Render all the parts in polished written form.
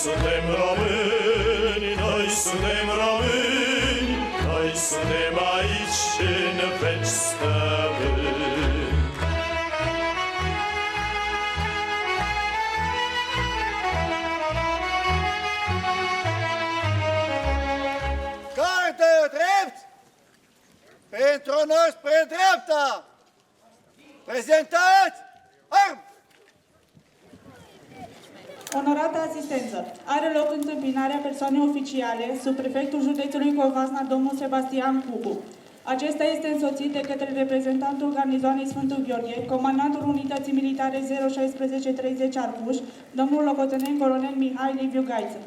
suntem români, noi suntem români, noi suntem aici în veci stăpâni. Carte drept pentru noi spre dreapta. Prezentați arm! Onorată asistență, are loc întâmpinarea persoanei oficiale, subprefectul județului Covasna, domnul Sebastian Cubu. Acesta este însoțit de către reprezentantul garnizoanei Sfântul Gheorghe, comandantul unității militare 01630 Arcuș, domnul locotenent colonel Mihai Liviu Gaiță.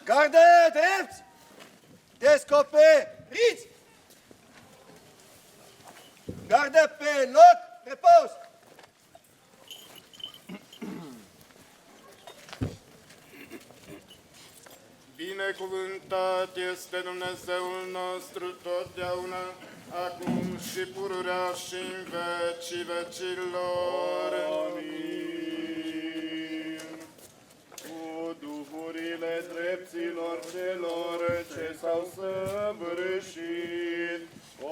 Gardă drept! Descoperiți! Gardă pe loc! Repos! Binecuvântat este Dumnezeul nostru totdeauna, acum și pururea și în vecii vecilor. Amin. Cu duhurile drepților celor ce s-au săvârșit,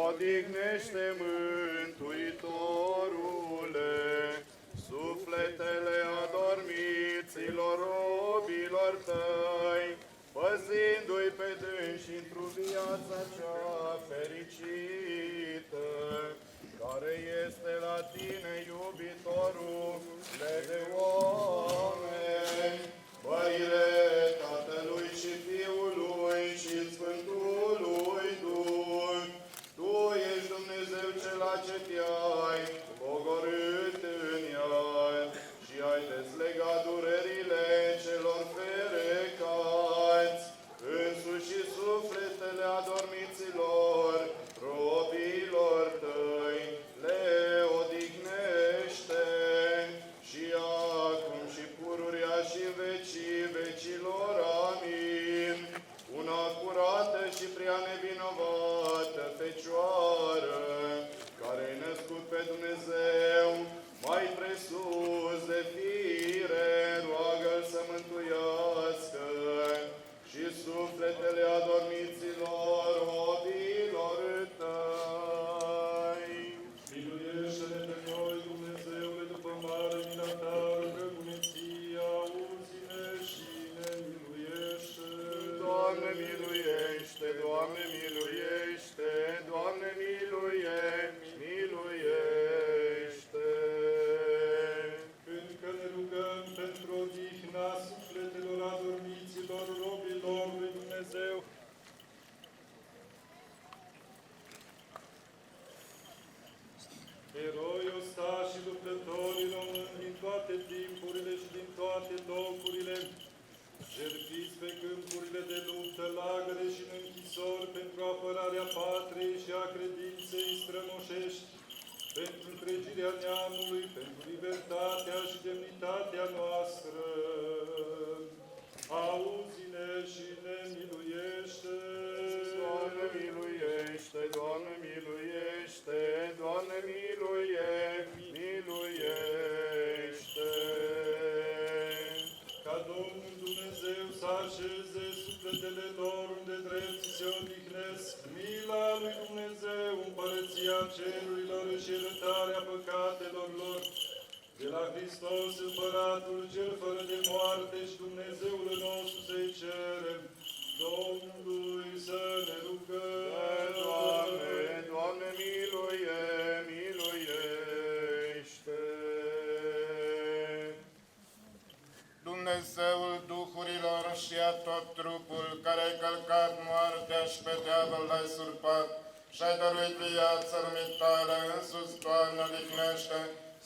odihnește Mântuitorule sufletele adormiților robilor tăi, păzindu-i pe dânsi într-o viața cea fericită, care este la tine, iubitorul de oameni, Părire Tatălui și Fiului și Sfântului Duh. Tu ești Dumnezeu cel ce te-ai pogorât în iad și ai dezlegat durerile celor ferecați, însuși sufletele adormiților, robilor tăi, le odihnește și acum și pururea și vecii vecilor. Amin. Una curată și prea nevinovată Fecioară, care ai născut pe Dumnezeu, mai presus de fire, roagă-L să mântuiască și sufletele adormiților robilor tăi. Miluiește-ne pe noi, Dumnezeule, după mare mila ta, rugăciunea, auzi-ne și ne miluiește. Doamne miluiește, Doamne miluiește, Doamne miluiește. Încă ne rugăm pentru odihna sufletelor adormiților robilor lui Dumnezeu. Eroi, ostași și luptătorii români din toate timpurile și din toate locurile, jertfiți pe câmpurile de luptă, lagăre și în închisori pentru apărarea patriei și a credinței strămoșești, pentru întregirea neamului, pentru libertatea și demnitatea noastră. Auzi-ne și ne miluiește. Doamne miluiește, Doamne miluiește, Doamne miluiește. Ca Domnul Dumnezeu să așeze sufletele lor unde drepții se odihnesc, mila lui Dumnezeu, împărăția cerurilor și iertarea păcatelor lor, de la Hristos Împăratul cel fără de moarte și Dumnezeul nostru să-i cerem, Domnului să ne rugăm. Doamne, Doamne miluiește. Dumnezeul duhurilor și a tot trupul, care ai călcat moartea și pe diavol l-ai surpat și ai dăruit viața lumii tale, însuți, Doamne, odihnește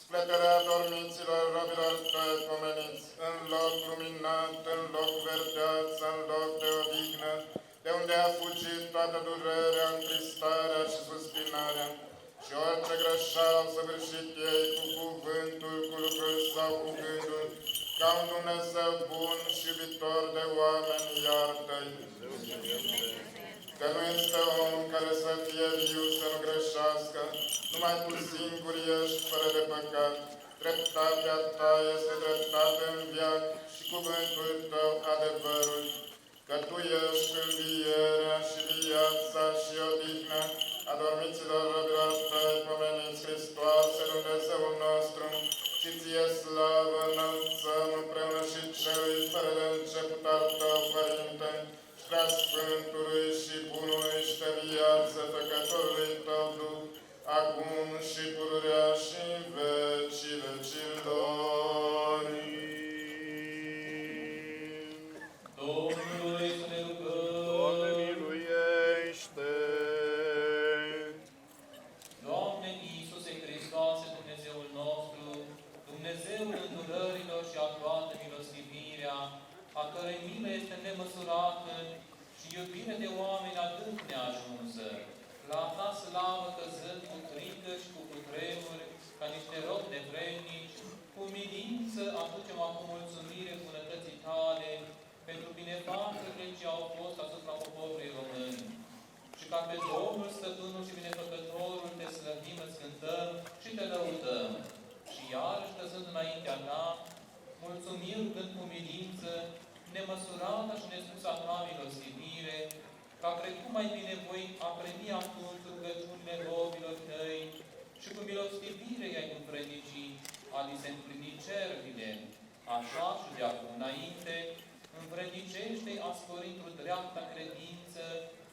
spleterea dormiților robilor tăi pomeniți, în loc luminat, în loc verdeață, în loc de odihnă, de unde a fugit toată durerea, întristarea și suspinarea, și orice greșeală au săvârșit ei cu cuvântul, cu lucrul sau cu gândul, ca un Dumnezeu bun și iubitor de oameni, iartă-i. Că nu este om care să fie viu, să nu greșească, numai tu singur ești fără de păcat. Dreptatea ta este dreptate în veac și cuvântul tău adevărul. Că tu ești învierea și viața și odihna adormiților robilor tăi pomeniți, Hristoase, Dumnezeul nostru, și ție slavă înălțăm împreună și celui fără de început al tău, Părinte, și prea Sfântului și Bunului și de viață Făcătorului tău Duh, acum și pururea și în vecii vecilor. Domnului să ne rugăm. Doamne miluiește! Doamne Iisuse Hristoase, Dumnezeul nostru, Dumnezeul îndurărilor și a toată milostivirea, a cărei milă este nemăsurată și iubire de oameni adânc neajunsă, la ta slavă căzând cu frică și cu cutremuri, ca niște robi nevrednici, cu milință aducem acum mulțumire bunătății tale pentru binefactorile ce au fost asupra poporului român. Și ca pe Domnul, Stăpânul și Binefăcătorul te slăvim, îți cântăm și te lăudăm. Și iarăși, căzând înaintea ta, mulțumim rugând cu milință, nemăsurată și nespusă ta milostivire, ca precum ai binevoit a primi atunci rugăciunile robilor tăi și cu milostivire i-ai învrednicit, a li se împlini cerurile, așa și de acum înainte, învrednicește-i aspărindu dreapta credință,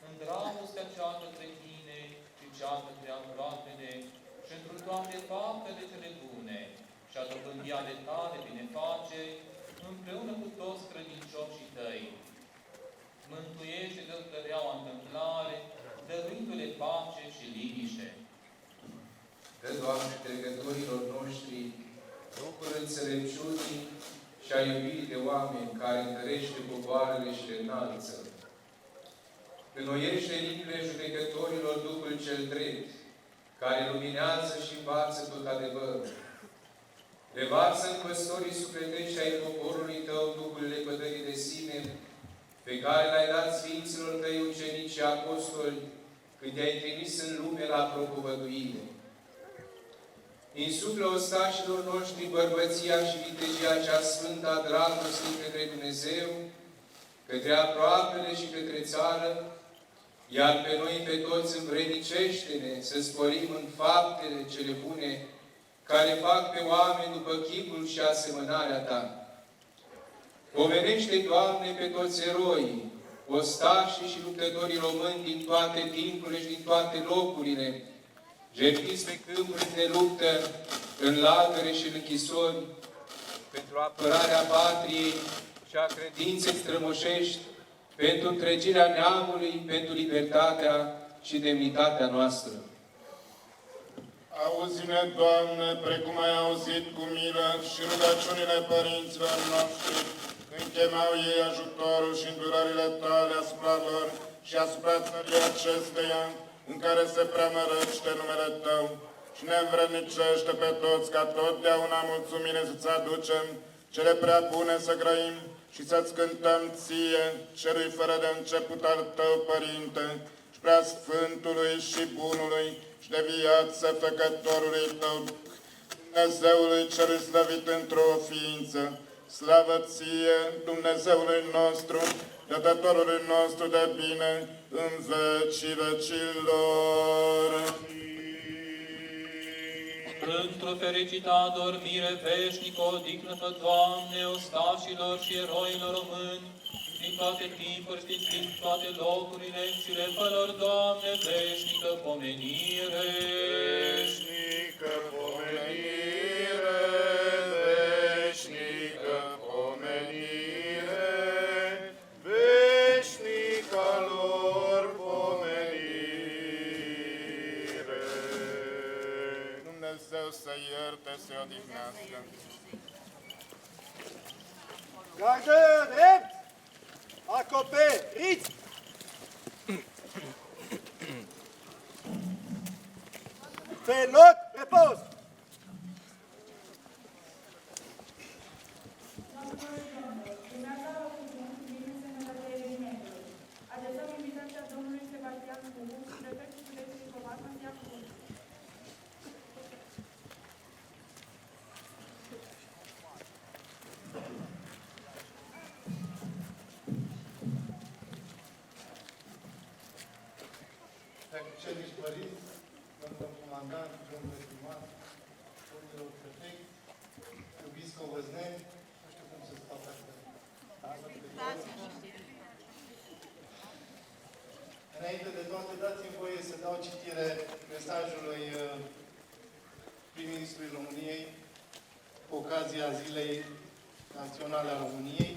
în dragostea cea către tine și cea către aproapele și într toate faptele cele bune și a dobândia de tale binefaceri, împreună cu toți credincioșii tăi. Mântuiește de tăreaua întâmplare, dăruindu-le pace și liniște. Dă, Doamne, trecătorilor noștri, Duhul înțelepciunii și a iubirii de oameni care întărește popoarele și le înalță. Înnoiește inimile judecătorilor Duhul cel drept, care luminează și învață tot adevărul. Revarsă în păstorii sufletești ai poporului tău Duhul lepădării de sine, pe care l-ai dat Sfinților tăi ucenici și apostoli, când te-ai trimis în lume la propovăduire. Insuflă ostașilor noștri bărbăția și vitejia cea sfântă a dragostei către Dumnezeu, către aproapele și către țară, iar pe noi, pe toți, învrednicește-ne să sporim în faptele cele bune, care fac pe oameni după chipul și asemănarea Ta. Pomenește, Doamne, pe toți eroii, ostașii și luptătorii români din toate timpurile și din toate locurile, jertfiți pe câmpuri de luptă, în lagăre și în închisori, pentru apărarea patriei și a credinței strămoșești, pentru întregirea neamului, pentru libertatea și demnitatea noastră. Auzi-ne, Doamne, precum ai auzit cu milă și rugăciunile părinților noștri, când chemau ei ajutorul și îndurările Tale asupra lor și asupra țării acesteia, în care se preamărăște numele Tău, și ne învrednicește pe toți ca totdeauna mulțumire să-ți aducem, cele prea bune să grăim și să-ți cântăm Ție, Celui fără de început al Tău, Părinte, și prea Sfântului și Bunului și de viață Făcătorului Tău, Dumnezeului Celui slăvit într-o ființă. Slavă Ție, Dumnezeului nostru, Dătătorului nostru de bine, în vecii vecilor. Într-o fericită dormire veșnică, odihnă fă, Doamne, ostașilor și eroilor români, din toate timpuri și din toate locurile și le fă lor, Doamne, veșnică pomenire. Veșnică pomenire, veșnică pomenire, veșnica lor pomenire. Dumnezeu să ierte, să odihnească. Gardă drept! Acoperiți! Pe loc, repos! Adresăm invitația domnului Sebastian Cubu, prefectul județului Covasna, să ia cuvântul. Preacuveniți părinți, domnul comandant, domnule primar, domnilor prefecți, iubiți covăzneni, nu știu cum să stau asta. Înainte de toate, dați-mi voie să dau citire mesajului prim-ministrului României cu ocazia Zilei Naționale a României,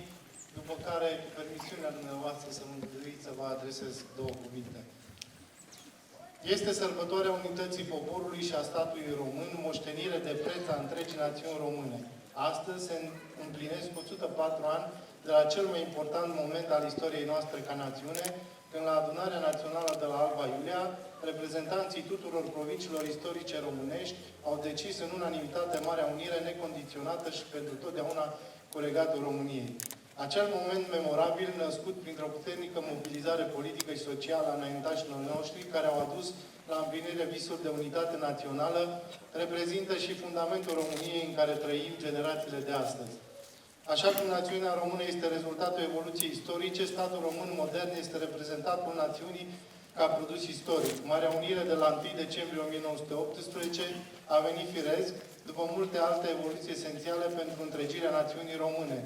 după care, cu permisiunea dumneavoastră, să mă îngăduiți să vă adresez două cuvinte. Este sărbătoarea unității poporului și a statului român, moștenire de preț a întregii națiuni române. Astăzi se împlinesc 104 ani de la cel mai important moment al istoriei noastre ca națiune, când la Adunarea Națională de la Alba Iulia, reprezentanții tuturor provinciilor istorice românești au decis în unanimitate Marea Unire necondiționată și pentru totdeauna cu Regatul României. Acel moment memorabil, născut printr-o puternică mobilizare politică și socială a înaintașilor noștri, care au adus la împlinire visuri de unitate națională, reprezintă și fundamentul României în care trăim generațiile de astăzi. Așa cum națiunea română este rezultatul evoluției istorice, statul român modern este reprezentatul națiunii ca produs istoric. Marea Unire de la 1 decembrie 1918 a venit firesc, după multe alte evoluții esențiale pentru întregirea națiunii române.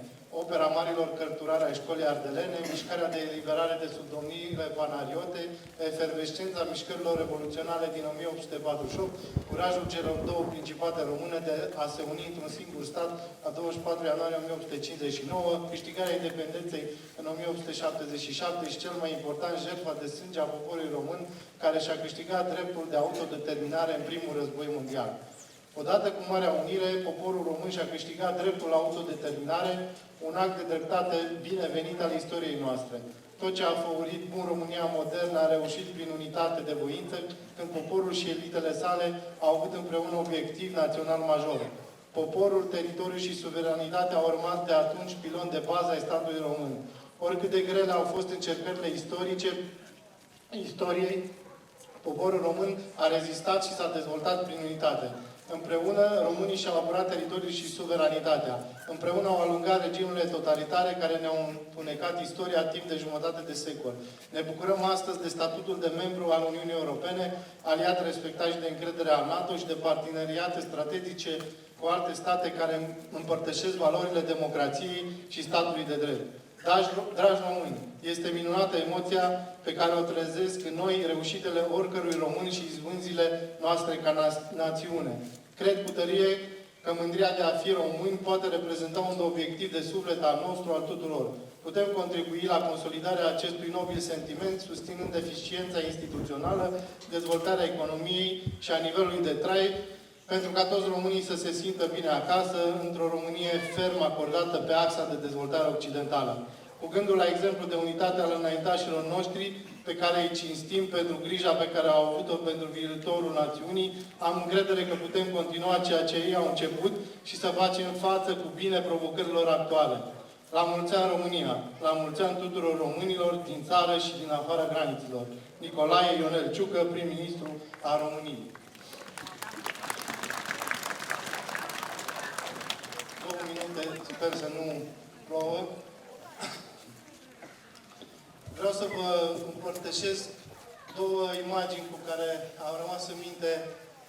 Opera marilor cărturari ai școlii ardelene, mișcarea de eliberare de sub domniile panariote, efervescența mișcărilor revoluționare din 1848, curajul celor două principate române de a se uni într-un singur stat la 24 ianuarie 1859, câștigarea independenței în 1877 și cel mai important, jertfa de sânge a poporului român, care și-a câștigat dreptul de autodeterminare în primul război mondial. Odată cu Marea Unire, poporul român și-a câștigat dreptul la autodeterminare, un act de dreptate binevenit al istoriei noastre. Tot ce a făurit bun România modernă a reușit prin unitate de voință, când poporul și elitele sale au avut împreună obiectiv național major. Poporul, teritoriul și suveranitatea au rămas de atunci pilon de bază ai statului român. Oricât de grele au fost încercările istoriei, poporul român a rezistat și s-a dezvoltat prin unitate. Împreună, românii și-au apărat teritoriul și suveranitatea. Împreună au alungat regimurile totalitare care ne-au întunecat istoria timp de jumătate de secol. Ne bucurăm astăzi de statutul de membru al Uniunii Europene, aliat respectat și de încredere al NATO și de parteneriate strategice cu alte state care împărtășesc valorile democrației și statului de drept. Dragi români, este minunată emoția pe care o trezesc în noi reușitele oricărui român și izbânzile noastre ca națiune. Cred cu tărie că mândria de a fi români poate reprezenta un obiectiv de suflet al nostru, al tuturor. Putem contribui la consolidarea acestui nobil sentiment, susținând eficiența instituțională, dezvoltarea economiei și a nivelului de trai, pentru ca toți românii să se simtă bine acasă, într-o Românie ferm acordată pe axa de dezvoltare occidentală. Cu gândul la exemplu de unitate al înaintașilor noștri, pe care îi cinstim pentru grija pe care au avut-o pentru viitorul națiunii, am încredere că putem continua ceea ce ei au început și să facem față cu bine provocărilor actuale. La mulți ani România! La mulți ani tuturor românilor din țară și din afara granițelor. Nicolae Ionel Ciucă, prim-ministru al României. 2 minute, sper să nu plouă. Vreau să vă împărtășesc 2 imagini cu care am rămas în minte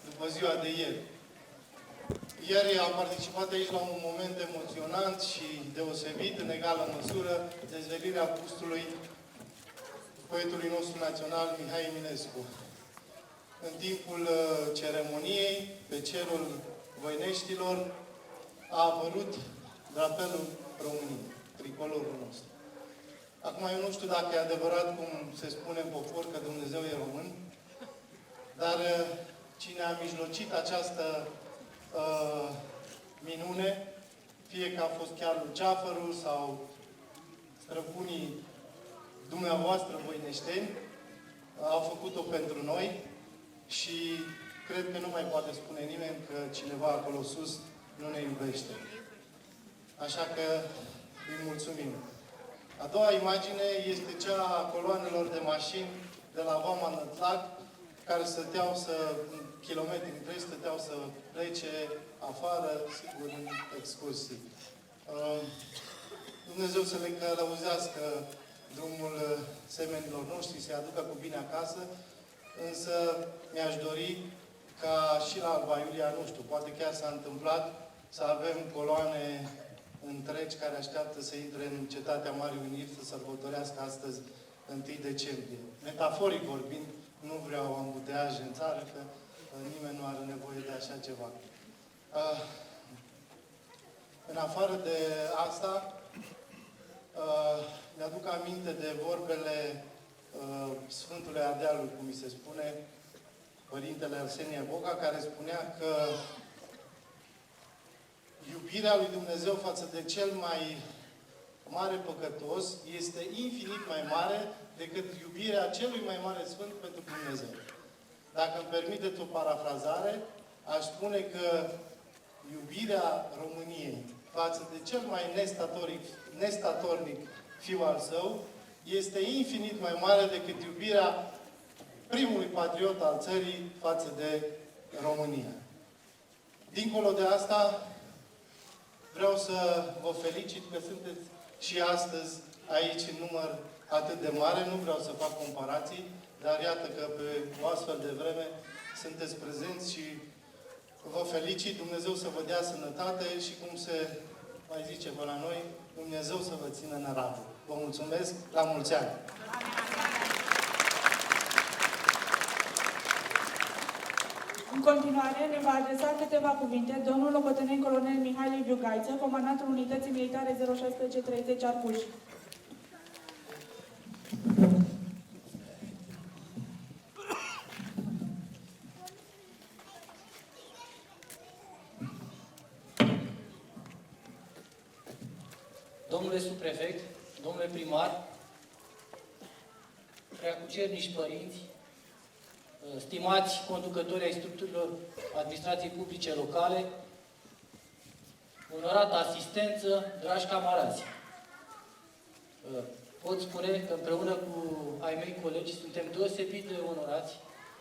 după ziua de ieri. Ieri am participat aici la un moment emoționant și deosebit, în egală măsură, dezvelirea bustului poetului nostru național, Mihai Eminescu. În timpul ceremoniei, pe cerul Voineștilor, a apărut drapelul României, tricolorul nostru. Acum, eu nu știu dacă e adevărat, cum se spune în popor, că Dumnezeu e român, dar cine a mijlocit această minune, fie că a fost chiar Luceafărul sau străbunii dumneavoastră voineșteni, au făcut-o pentru noi și cred că nu mai poate spune nimeni că cineva acolo sus nu ne iubește. Așa că îi mulțumim. A doua imagine este cea a coloanelor de mașini de la Vama Nătlac, care stăteau kilometri întregi, stăteau să plece afară, sigur, în excursii. Dumnezeu să le călăuzească drumul semenilor noștri, să-i aducă cu bine acasă, însă mi-aș dori ca și la Alba Iulia, nu știu, poate chiar s-a întâmplat, să avem coloane întregi care așteaptă să intre în Cetatea Marii Uniri să sărbătorească astăzi 1 decembrie. Metaforic vorbind, nu vreau ambuteaje în țară, că nimeni nu are nevoie de așa ceva. În afară de asta, mi-aduc aminte de vorbele Sfântului Ardealului, cum mi se spune, Părintele Arsenie Boga, care spunea că iubirea lui Dumnezeu față de cel mai mare păcătos este infinit mai mare decât iubirea celui mai mare sfânt pentru Dumnezeu. Dacă îmi permiteți o parafrazare, aș spune că iubirea României față de cel mai nestatornic fiu al său este infinit mai mare decât iubirea primului patriot al țării față de România. Dincolo de asta, vreau să vă felicit că sunteți și astăzi aici în număr atât de mare. Nu vreau să fac comparații, dar iată că pe o astfel de vreme sunteți prezenți și vă felicit. Dumnezeu să vă dea sănătate și, cum se mai zice pe la noi, Dumnezeu să vă țină în rabă. Vă mulțumesc, la mulți ani! În continuare, ne va adresa câteva cuvinte domnul locotenent colonel Mihai Liviu Gaiță, comandantul Unității Militare 01630 Arcuș. Domnule subprefect, domnule primar, preacucernici părinți, stimați conducători ai structurilor administrației publice locale, onorată asistență, dragi camarazi. Pot spune că împreună cu ai mei colegi suntem deosebit de onorați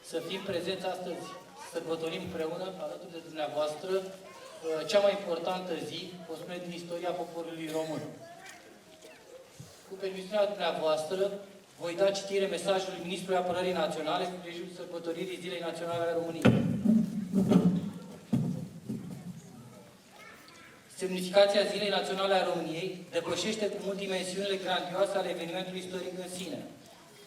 să fim prezenți astăzi, să sărbătorim împreună, alături de dumneavoastră, cea mai importantă zi, o spune, din istoria poporului român. Cu permisiunea dumneavoastră, voi da citire mesajului Ministrului Apărării Naționale cu prilejul sărbătoririi Zilei Naționale a României. Semnificația Zilei Naționale a României depășește cu mult dimensiunile grandioase ale evenimentului istoric în sine.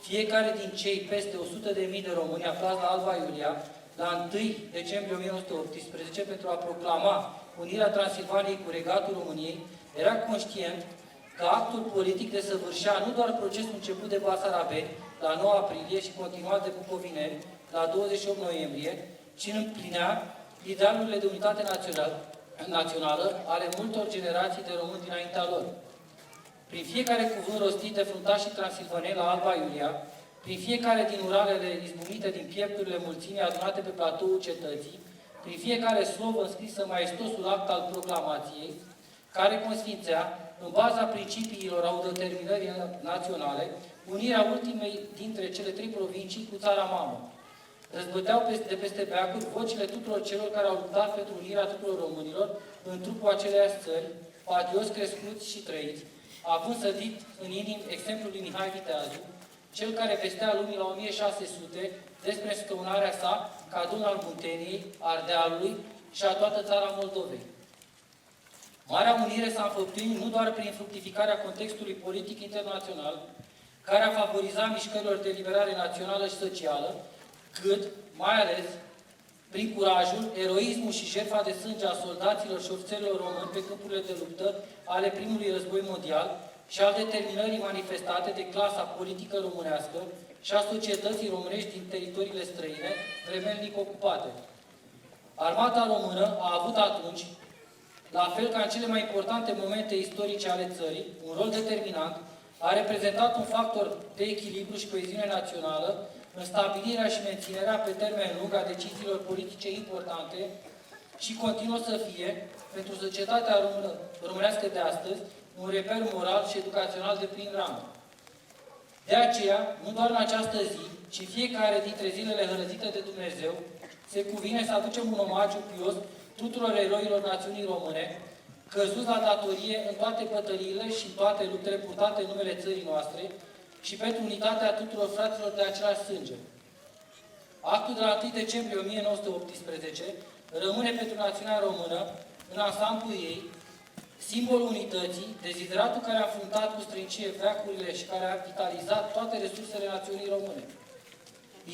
Fiecare din cei peste 100.000 de români aflați la Alba Iulia, la 1 decembrie 1918, pentru a proclama unirea Transilvaniei cu Regatul României, era conștient că actul politic desăvârșea nu doar procesul început de Basarabeni, la 9 aprilie și continuat de Bucovineni, la 28 noiembrie, ci împlinea idealurile de unitate națională ale multor generații de români dinaintea lor. Prin fiecare cuvânt rostit de fruntașii transilvaneni la Alba Iulia, prin fiecare din uralele izbucnite din piepturile mulțimii adunate pe platoul cetății, prin fiecare slovă înscrisă în maestosul act al proclamației, care consfințea, în baza principiilor autodeterminării naționale, unirea ultimei dintre cele 3 provincii cu țara mamă. Răzbăteau de peste beacuri vocile tuturor celor care au luptat pentru unirea tuturor românilor în trupul aceleiași țări, patrioți crescuți și trăiți, având sădit în inimi exemplul lui Mihai Viteazu, cel care vestea lumii la 1600 despre scăunarea sa ca domn al Munteniei, Ardealului și a toată țara Moldovei. Marea unire s-a înfăptuit nu doar prin fructificarea contextului politic internațional, care a favorizat mișcărilor de liberare națională și socială, cât, mai ales, prin curajul, eroismul și jertfa de sânge a soldaților și ofițerilor români pe câmpurile de luptă ale primului război mondial și al determinării manifestate de clasa politică românească și a societății românești din teritoriile străine, vremelnic ocupate. Armata română a avut atunci, la fel ca în cele mai importante momente istorice ale țării, un rol determinant, a reprezentat un factor de echilibru și coeziune națională în stabilirea și menținerea pe termen lung a deciziilor politice importante și continuă să fie, pentru societatea românească de astăzi, un reper moral și educațional de prim rang. De aceea, nu doar în această zi, ci fiecare dintre zilele hărăzite de Dumnezeu, se cuvine să aducem un omagiu pios tuturor eroilor națiunii române, căzuți la datorie în toate bătăliile și în toate luptele purtate în numele țării noastre și pentru unitatea tuturor fraților de același sânge. Actul de la 1 decembrie 1918 rămâne pentru națiunea română, în ansamblu ei, simbolul unității, dezideratul care a înfruntat cu străincie veacurile și care a vitalizat toate resursele națiunii române.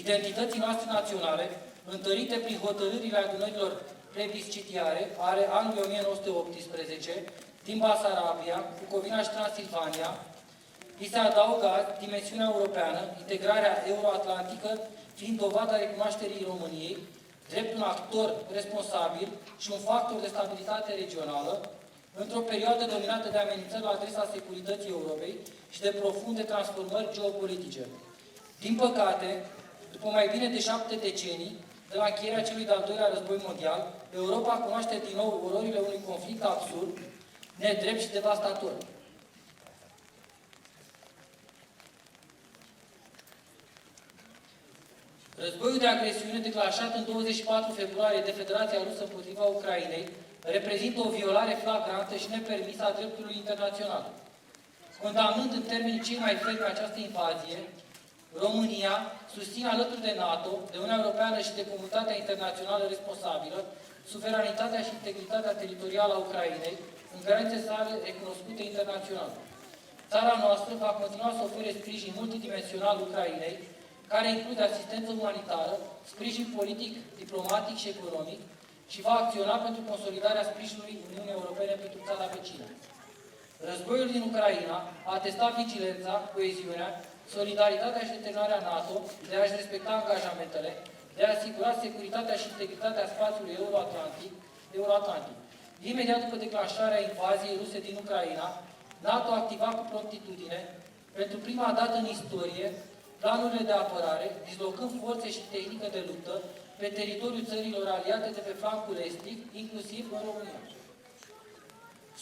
Identității noastre naționale, întărite prin hotărârile adunărilor plebiscitiare ale anului 1918, din Basarabia, Bucovina și Transilvania, îi se adaugă dimensiunea europeană, integrarea euroatlantică fiind dovada recunoașterii României drept un actor responsabil și un factor de stabilitate regională, într-o perioadă dominată de amenințări la adresa securității Europei și de profunde transformări geopolitice. Din păcate, după mai bine de 7 decenii, de la încheierea celui de-al doilea război mondial, Europa cunoaște din nou ororile unui conflict absurd, nedrept și devastator. Războiul de agresiune declanșat în 24 februarie de Federația Rusă împotriva Ucrainei reprezintă o violare flagrantă și nepermisă a dreptului internațional. Condamnând în termenii cei mai fermi această invazie, România susține alături de NATO, de Uniunea Europeană și de comunitatea internațională responsabilă suveranitatea și integritatea teritorială a Ucrainei în granițe sale recunoscute internațional. Țara noastră va continua să ofere sprijin multidimensional Ucrainei, care include asistență umanitară, sprijin politic, diplomatic și economic și va acționa pentru consolidarea sprijinului Uniunii Europene pentru țara vecină. Războiul din Ucraina a atestat vigilența, coeziunea, solidaritatea și determinarea NATO de a-și respecta angajamentele, de a asigura securitatea și integritatea spațiului euroatlantic. Imediat după declanșarea invaziei ruse din Ucraina, NATO a activat cu promptitudine, pentru prima dată în istorie, planurile de apărare, dislocând forțe și tehnică de luptă pe teritoriul țărilor aliate de pe flancul estic, inclusiv în România.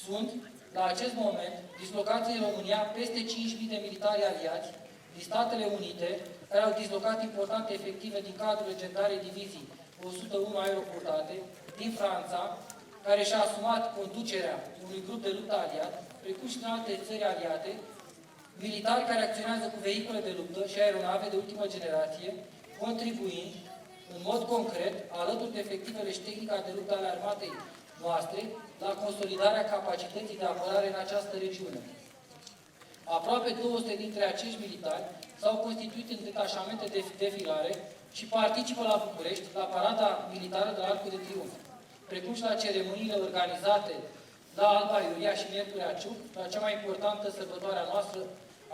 Sunt, la acest moment, dislocați în România peste 5.000 de militari aliați din Statele Unite, care au dislocat importante efective din cadrul legendarei divizii 101 aeroportate, din Franța, care și-a asumat conducerea unui grup de luptă aliat, precum și în alte țări aliate, militari care acționează cu vehicule de luptă și aeronave de ultimă generație, contribuind, în mod concret, alături de efectivele și tehnica de luptă ale armatei noastre, la consolidarea capacității de apărare în această regiune. Aproape 200 dintre acești militari s-au constituit în detașamente de defilare și participă la București, la parada militară de la Arcul de Triunf, precum și la ceremoniile organizate la Alba Iulia și Miercurea Ciuc, la cea mai importantă sărbătoare a noastră,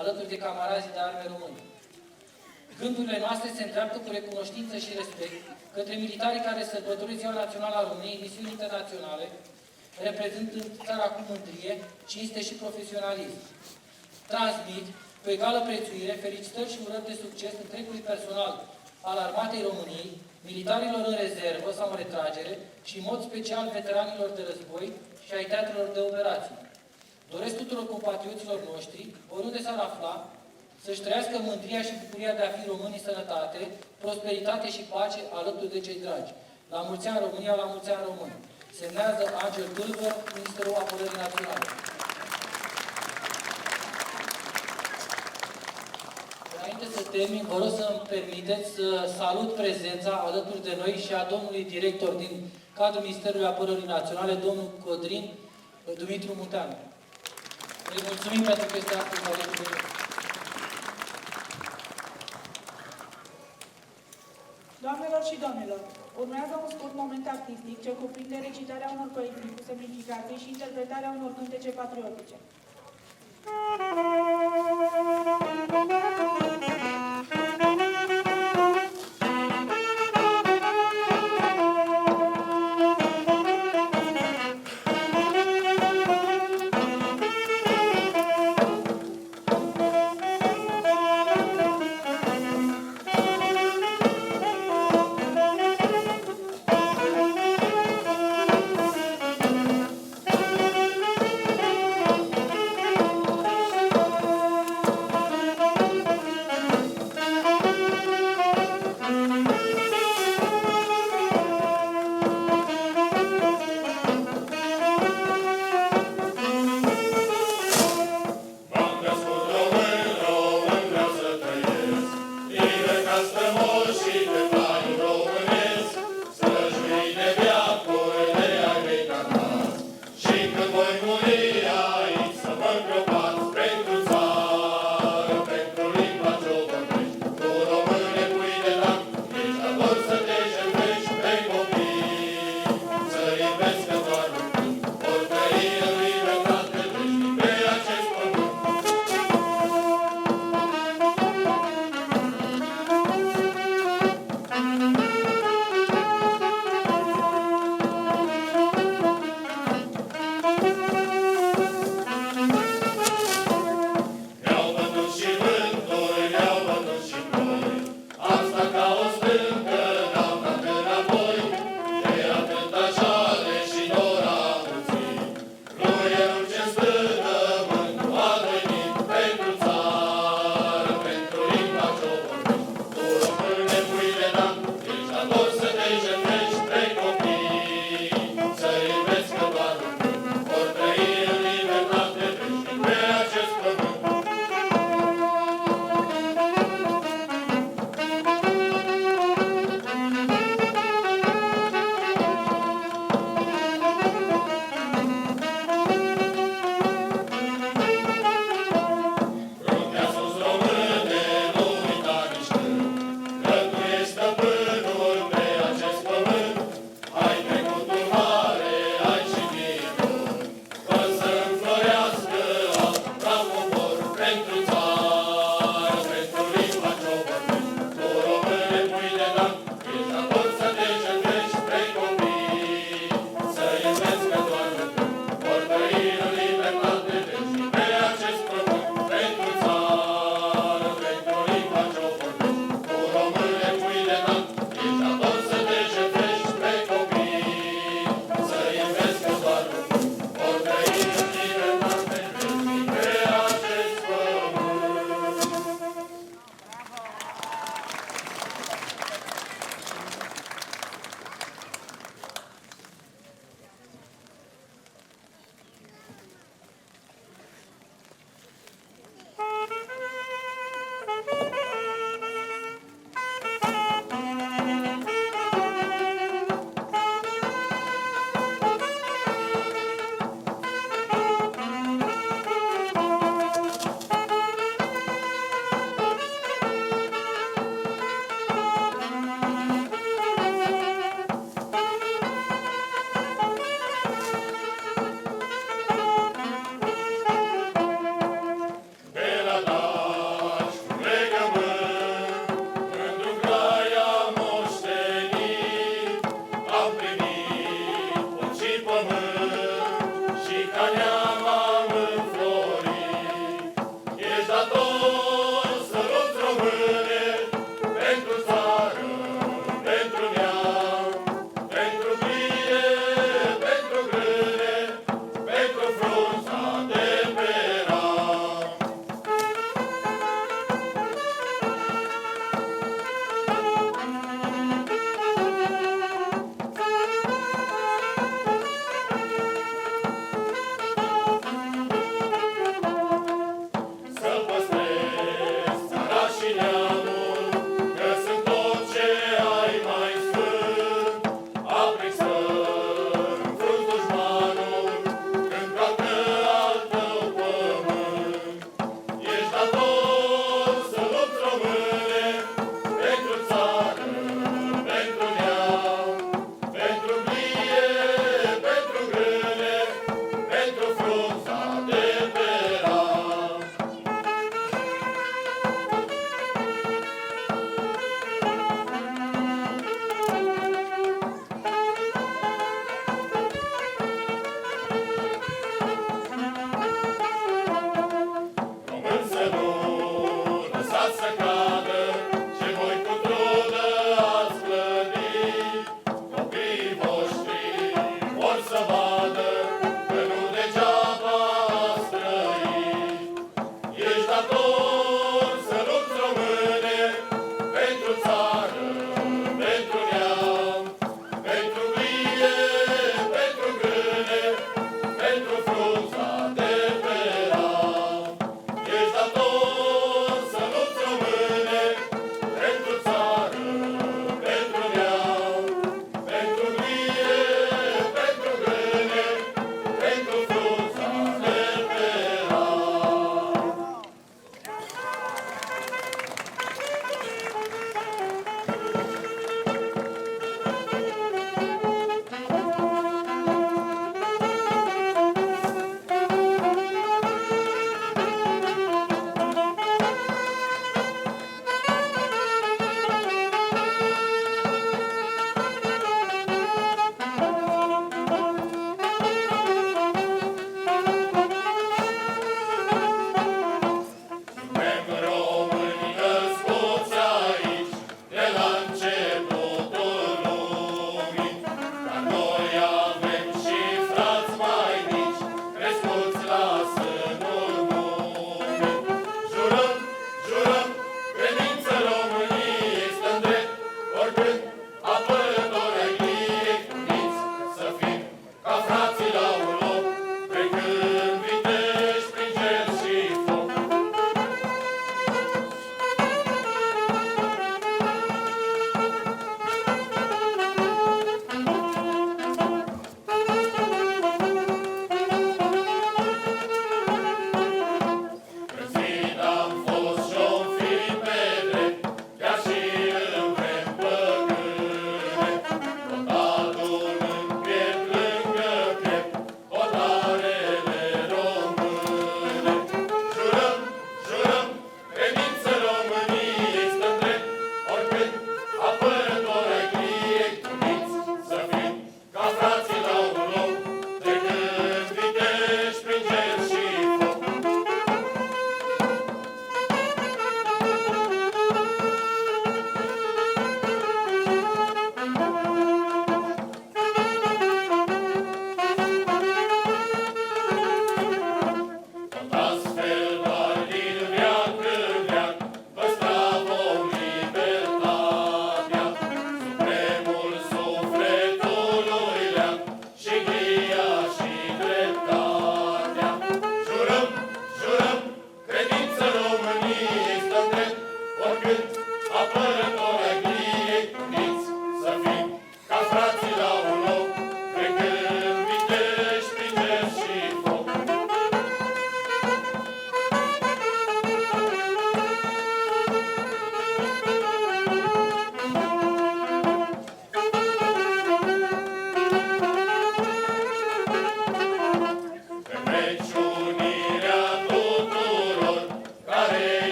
alături de camarazii de arme români. Gândurile noastre se îndreaptă cu recunoștință și respect către militarii care sărbătoresc Ziua Națională a României, misiuni internaționale, reprezentând țara cu mândrie, cinste și profesionalism. Transmit, cu egală prețuire, felicitări și urări de succes întregului personal al Armatei României, militarilor în rezervă sau în retragere și, în mod special, veteranilor de război și ai teatrelor de operații. Doresc tuturor compatrioților noștri, oriunde s-ar afla, să-și trăiască mândria și bucuria de a fi români în sănătate, prosperitate și pace alături de cei dragi. La mulți ani România, la mulți ani români. Semnează Angel Gâlbă, Ministerul Apărării Naționale. Înainte să termin, vă rog să-mi permiteți să salut prezența alături de noi și a domnului director din cadrul Ministerului Apărării Naționale, domnul Codrin Dumitru Munteanu. Îi mulțumim pentru că este astăzi alături de noi. Doamnelor și domnilor, urmează un scurt moment artistic ce cuprinde recitarea unor poezii cu semnificații și interpretarea unor cântece patriotice.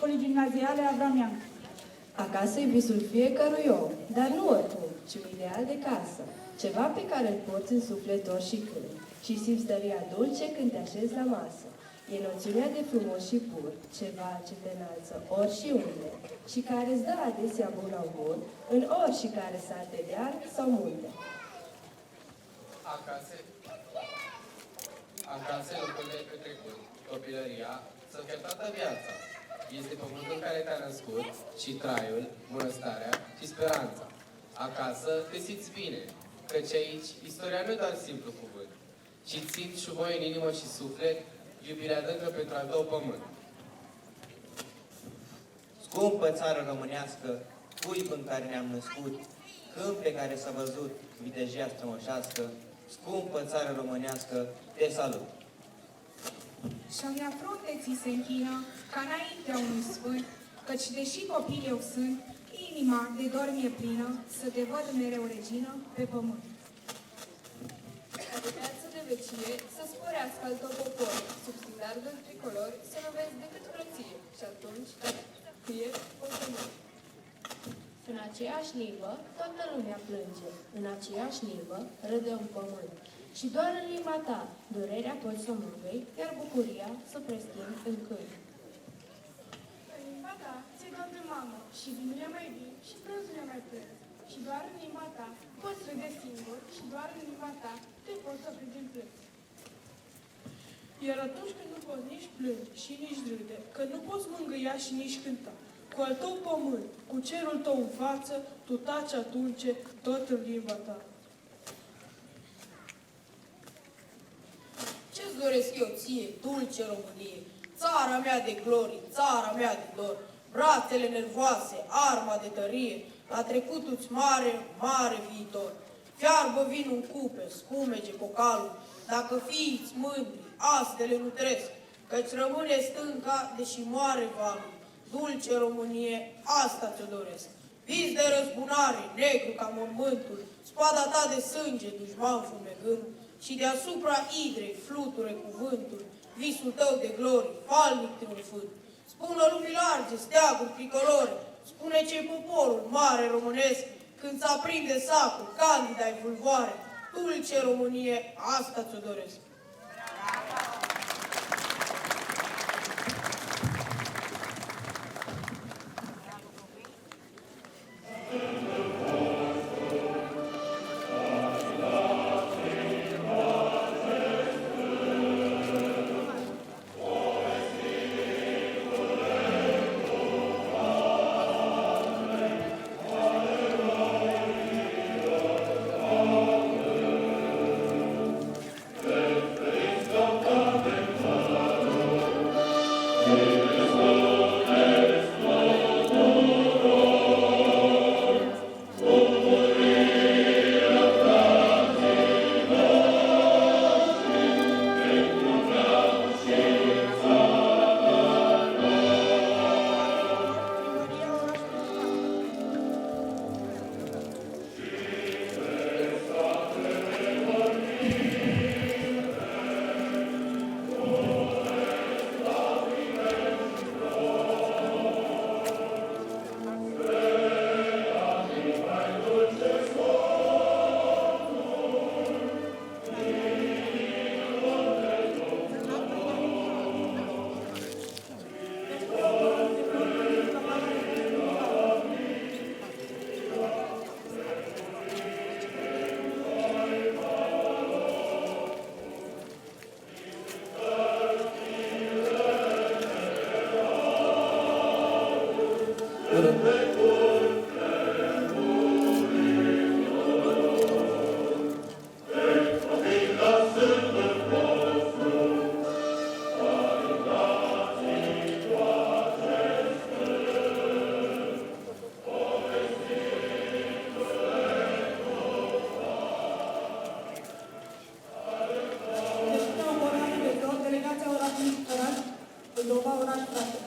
Școlii Gimnaziale Abramian. Acasă e visul fiecărui om, dar nu oricum, ci un ideal de casă. Ceva pe care îl porți în suflet ori și când. Și simți dăria dulce când te așezi la masă. E noțiunea de frumos și pur, ceva ce te înalță ori și unde, și care îți dă adesea bun augur, în ori și care sate de ar sau munte. Acasă e locul de petrecut, copilăria, să fie toată viața. Este pământul în care te-a născut și traiul, bunăstarea și speranța. Acasă te simți bine, căci aici istoria nu e doar simplu cuvânt, ci simți și voi în inimă și suflet iubirea adâncă pentru al tău pământ. Scumpă țară românească, cuib în care ne-am născut, câmp pe care s-a văzut vitejia strămoșească, scumpă țară românească, te salut! Și-a frunte ți se închină, ca înaintea unui sfânt, căci deși copil eu sunt, inima de dor mi-e plină, să te văd mereu regină pe pământ. Ca de viață de vecie, să sporească al tău popor, sub standardul tricolor, să nu vezi decât frăție, și atunci, fie mulțumit. În aceeași limbă, toată lumea plânge, în aceeași limbă, râde un pământ. Și doar în limba ta, durerea poți să mângâi, iar bucuria să preschimbi în cânt. În limba ta ți-e dor de mamă, și vinurile mai vin, și prânzurile mai plâng. Și doar în limba ta poți râde singur, și doar în limba ta te poți opri în plâns. Iar atunci când nu poți nici plânge și nici râde, că nu poți mângâia și nici cânta, cu al tău pământ, cu cerul tău în față, tu taci atunci tot în limba ta. Ce-ți doresc eu ție, dulce Românie, țara mea de glorii, țara mea de dor, brațele nervoase, arma de tărie, la trecutul-ți mare, mare viitor. Fiarbă vin în cupe, spumege cocalul, dacă fiiți mândri, astele nutresc, căci rămâne stânca, deși moare valul. Dulce Românie, asta ți-o doresc. Vis de răzbunare, negru ca mormântul, spada ta de sânge, dușman fumegând, și deasupra idrei fluture cuvântul, visul tău de glorii, falnic triumfând. Spună lumii large, steaguri tricolore, spune ce-i poporul mare românesc, când s-aprinde sacul, candida-i vulvoare, dulce Românie, asta ți-o doresc. Moldova, oraș frate.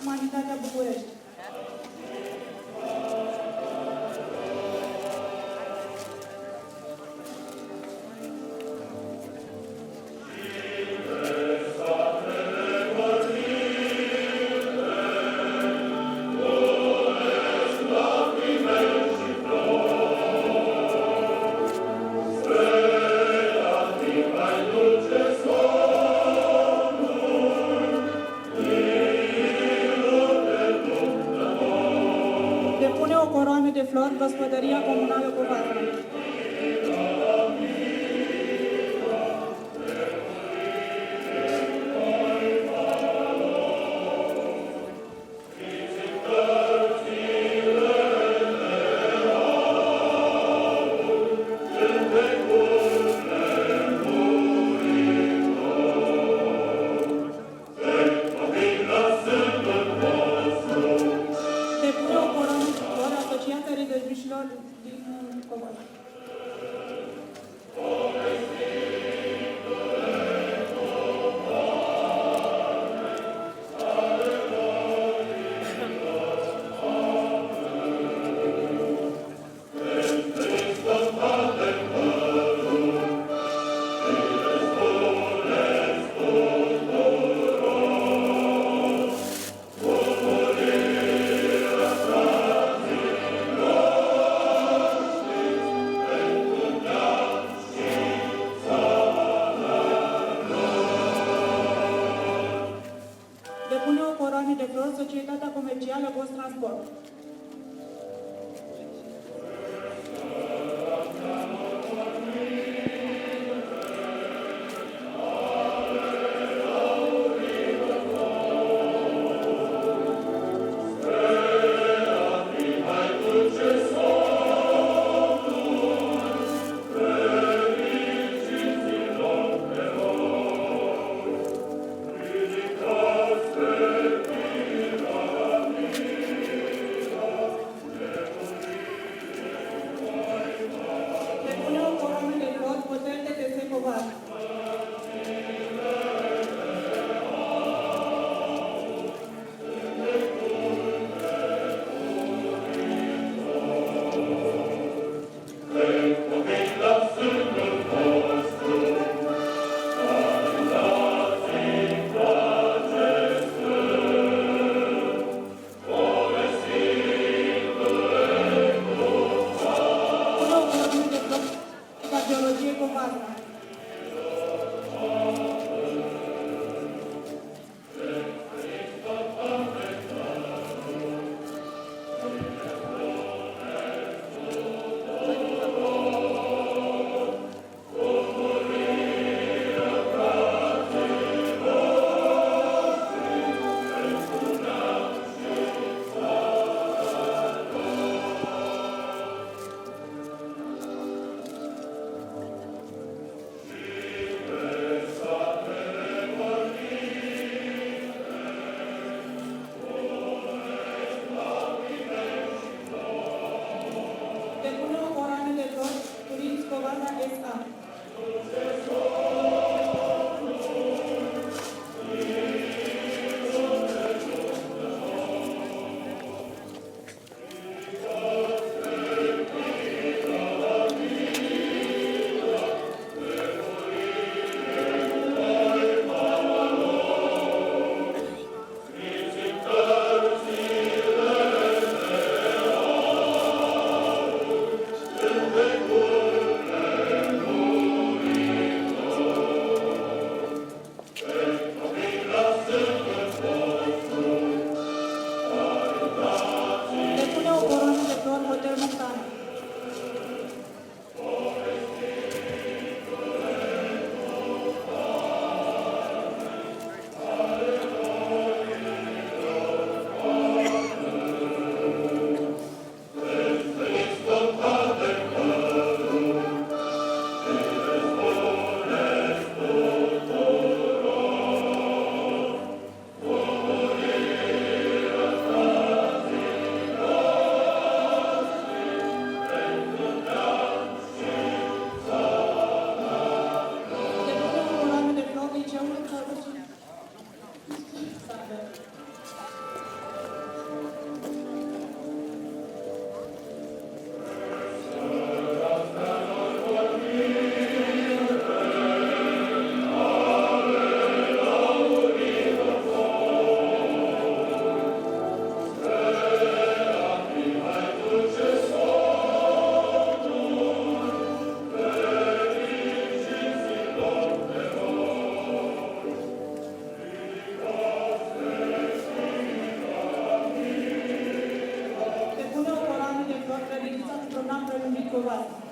Umanitatea București. Depune o coroană de flori Gospodăria Comunală Covasna. Depune o coroană de flori Asociația Religioșilor din Covasna. Depune o coroană de flori Societatea Comercială Gost Transport. Covasna.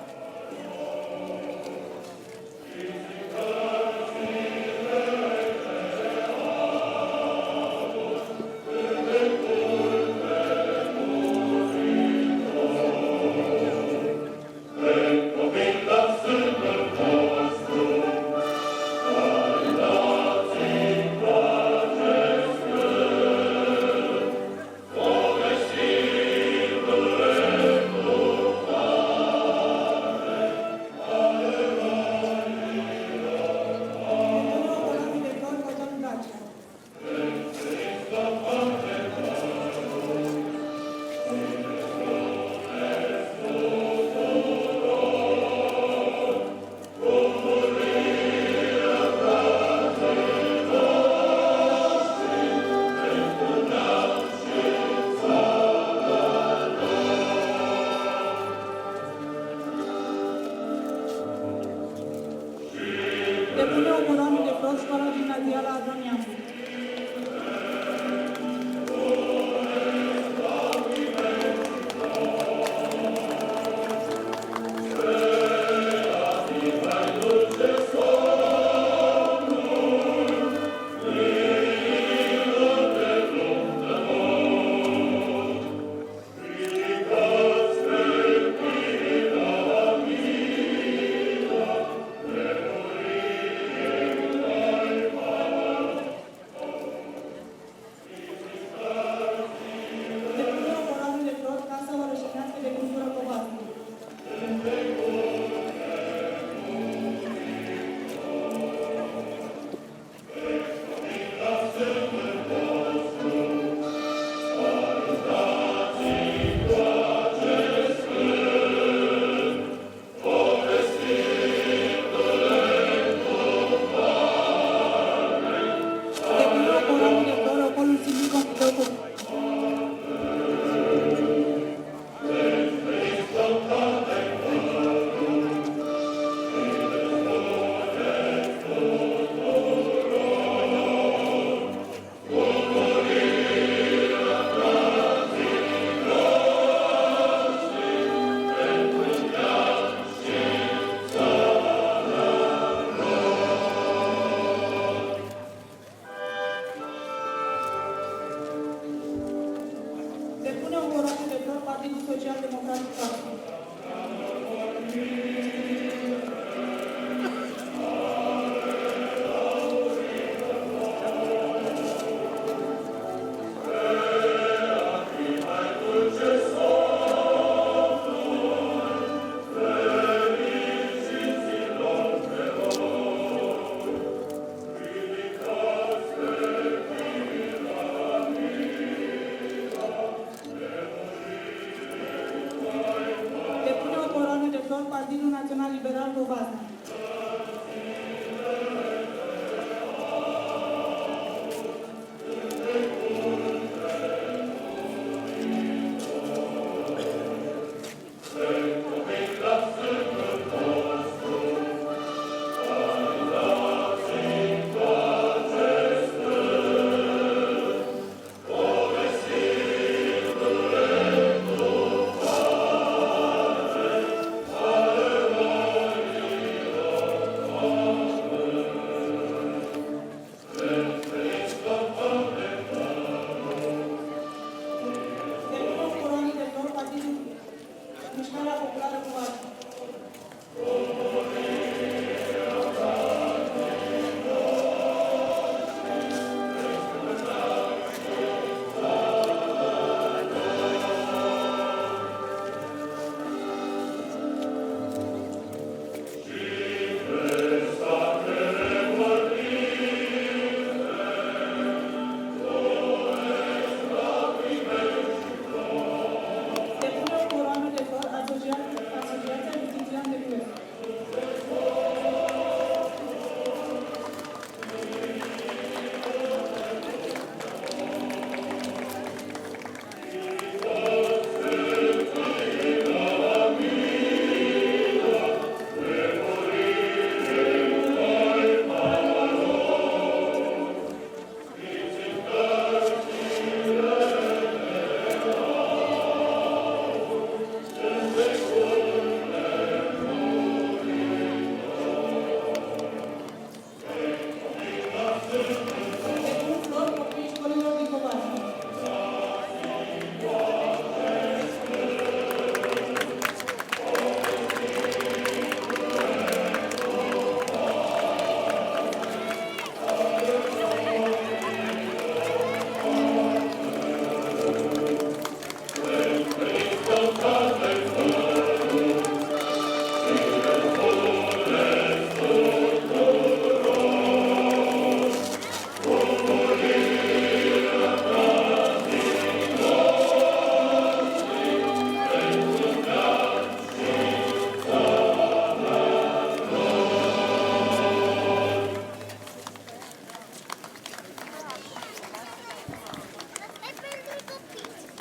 Depune o coroană de flori școala gimnazială Adonianu.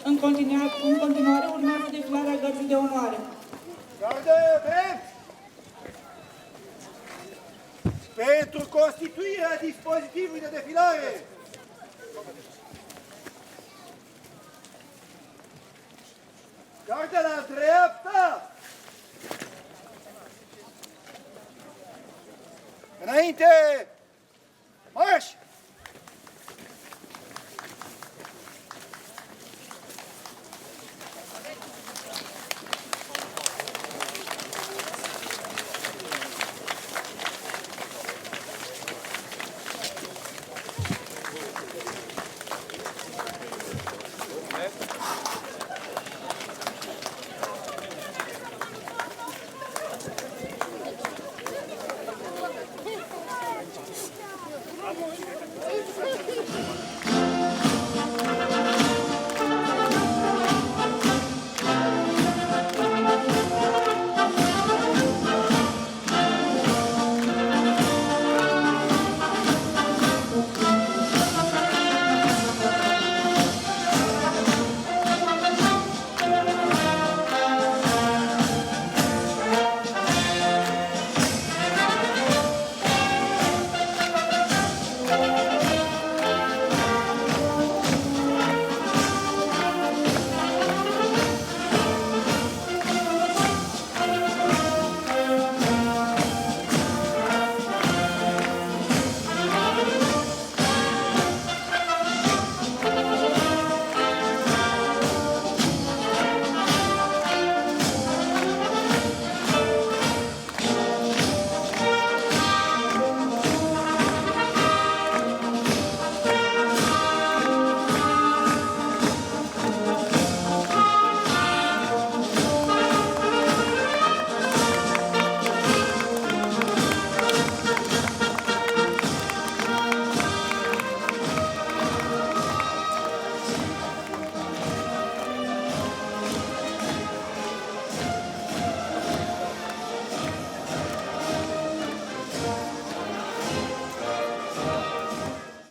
În continuare urmează defilarea gărzii de onoare. Gardă drept! Pentru constituirea dispozitivului de defilare. Gardă la dreapta!